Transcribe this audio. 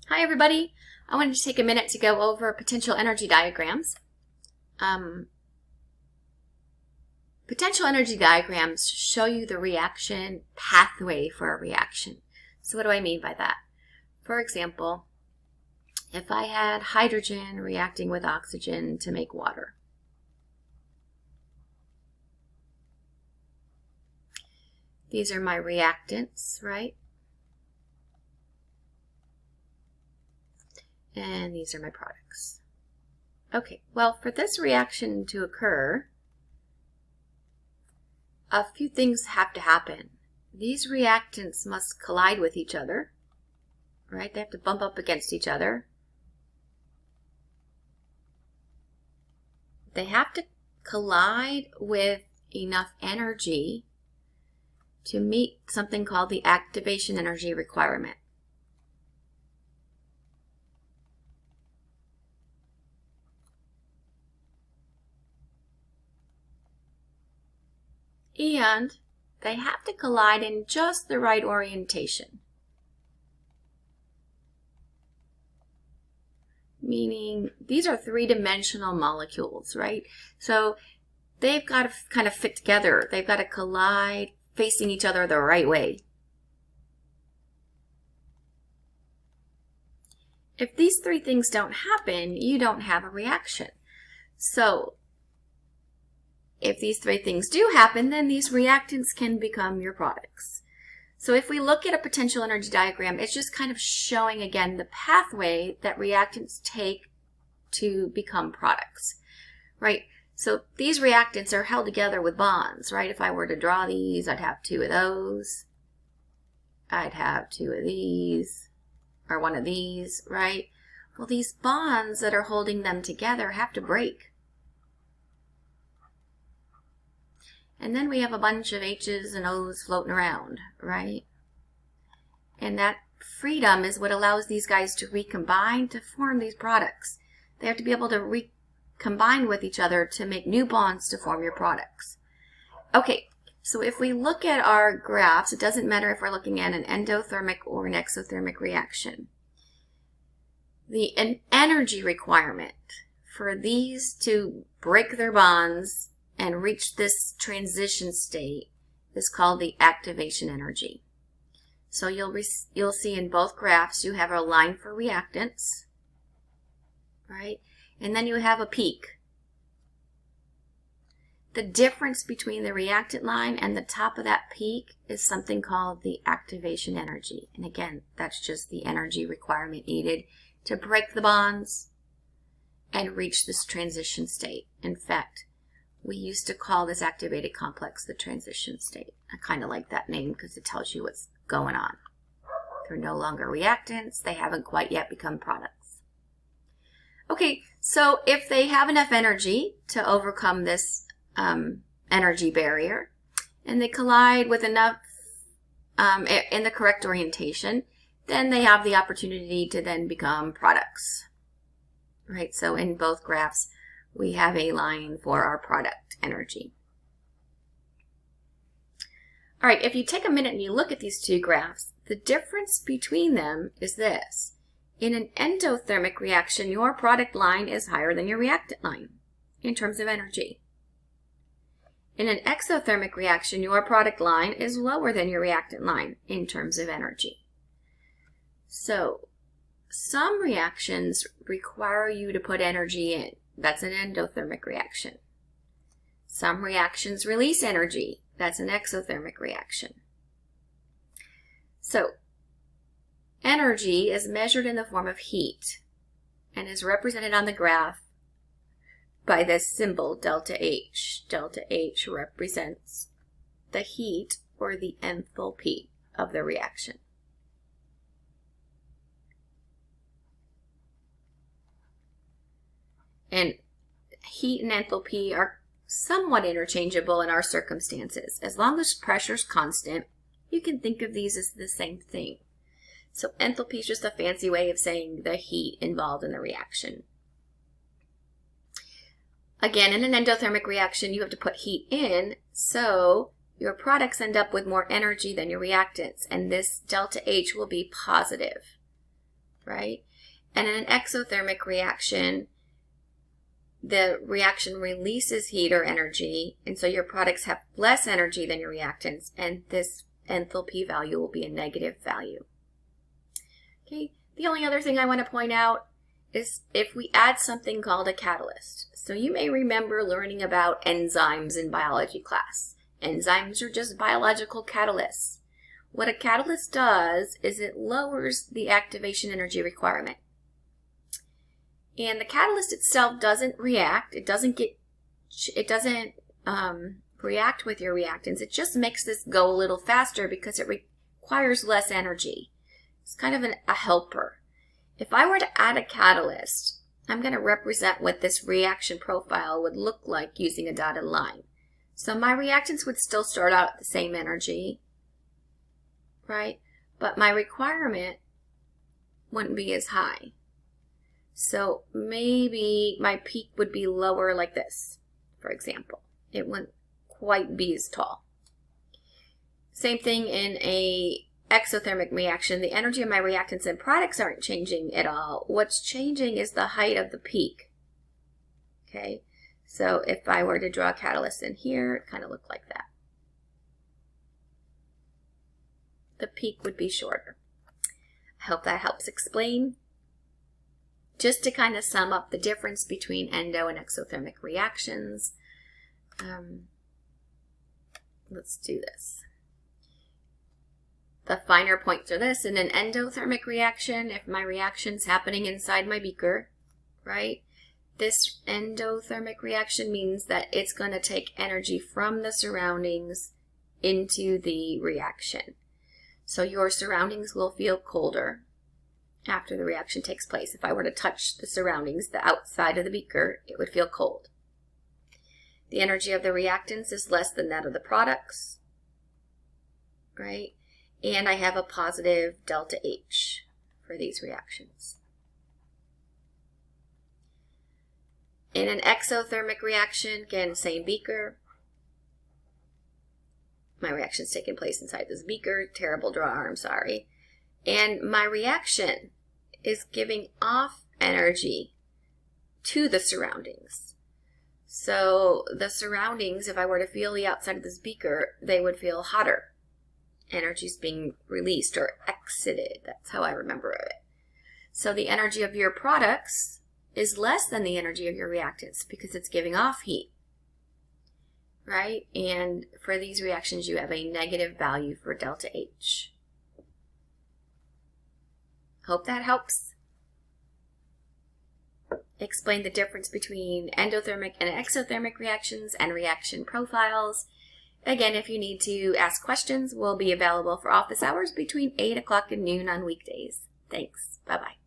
Hi everybody! I wanted to take a minute to go over potential energy diagrams. Potential energy diagrams show you the reaction pathway for a reaction. So what do I mean by that? For example, if I had hydrogen reacting with oxygen to make water. These are my reactants, right? And these are my products. Okay, well, for this reaction to occur, a few things have to happen. These reactants must collide with each other, right? They have to bump up against each other. They have to collide with enough energy to meet something called the activation energy requirement. And they have to collide in just the right orientation. Meaning these are three-dimensional molecules, right? So they've got to kind of fit together. They've got to collide facing each other the right way. If these three things don't happen, you don't have a reaction. So if these three things do happen, then these reactants can become your products. So if we look at a potential energy diagram, it's just kind of showing again the pathway that reactants take to become products, right? So these reactants are held together with bonds, right? If I were to draw these, I'd have two of those. I'd have two of these, or one of these, right? Well, these bonds that are holding them together have to break. And then we have a bunch of H's and O's floating around, right? And that freedom is what allows these guys to recombine to form these products. They have to be able to recombine with each other to make new bonds to form your products. Okay, so if we look at our graphs, it doesn't matter if we're looking at an endothermic or an exothermic reaction. The energy requirement for these to break their bonds and reach this transition state is called the activation energy. So you'll see in both graphs you have a line for reactants, right? And then you have a peak. The difference between the reactant line and the top of that peak is something called the activation energy. And again, that's just the energy requirement needed to break the bonds and reach this transition state. In fact, we used to call this activated complex the transition state. I kind of like that name because it tells you what's going on. They're no longer reactants. They haven't quite yet become products. Okay, so if they have enough energy to overcome this energy barrier, and they collide with enough in the correct orientation, then they have the opportunity to then become products. Right, so in both graphs, we have a line for our product energy. All right, if you take a minute and you look at these two graphs, the difference between them is this. In an endothermic reaction, your product line is higher than your reactant line in terms of energy. In an exothermic reaction, your product line is lower than your reactant line in terms of energy. So, some reactions require you to put energy in. That's an endothermic reaction. Some reactions release energy. That's an exothermic reaction. So, energy is measured in the form of heat and is represented on the graph by this symbol, delta H. Delta H represents the heat or the enthalpy of the reaction. And heat and enthalpy are somewhat interchangeable in our circumstances. As long as pressure's constant, you can think of these as the same thing. So enthalpy is just a fancy way of saying the heat involved in the reaction. Again, in an endothermic reaction, you have to put heat in, so your products end up with more energy than your reactants, and this delta H will be positive. right? And in an exothermic reaction, the reaction releases heat or energy, and so your products have less energy than your reactants, and this enthalpy value will be a negative value. Okay, the only other thing I want to point out is if we add something called a catalyst. So you may remember learning about enzymes in biology class. Enzymes are just biological catalysts. What a catalyst does is it lowers the activation energy requirement. And the catalyst itself doesn't react. It doesn't react with your reactants. It just makes this go a little faster because it requires less energy. It's kind of a helper. If I were to add a catalyst, I'm going to represent what this reaction profile would look like using a dotted line. So my reactants would still start out at the same energy, right? But my requirement wouldn't be as high. So maybe my peak would be lower like this, for example. It wouldn't quite be as tall. Same thing in a exothermic reaction. The energy of my reactants and products aren't changing at all. What's changing is the height of the peak. Okay, so if I were to draw a catalyst in here, it kind of look like that. The peak would be shorter. I hope that helps explain. Just to kind of sum up the difference between endo and exothermic reactions, let's do this. The finer points are this. In an endothermic reaction, if my reaction's happening inside my beaker, right, this endothermic reaction means that it's going to take energy from the surroundings into the reaction. So your surroundings will feel colder after the reaction takes place. If I were to touch the surroundings, the outside of the beaker, it would feel cold. The energy of the reactants is less than that of the products, right? And I have a positive delta H for these reactions. In an exothermic reaction, again, same beaker. My reaction's taking place inside this beaker. Terrible draw, I'm sorry. And my reaction is giving off energy to the surroundings. So the surroundings, if I were to feel the outside of this beaker, they would feel hotter. Energy's being released or exited. That's how I remember it. So the energy of your products is less than the energy of your reactants because it's giving off heat, right? And for these reactions, you have a negative value for delta H. Hope that helps explain the difference between endothermic and exothermic reactions and reaction profiles. Again, if you need to ask questions, we'll be available for office hours between 8 o'clock and noon on weekdays. Thanks. Bye-bye.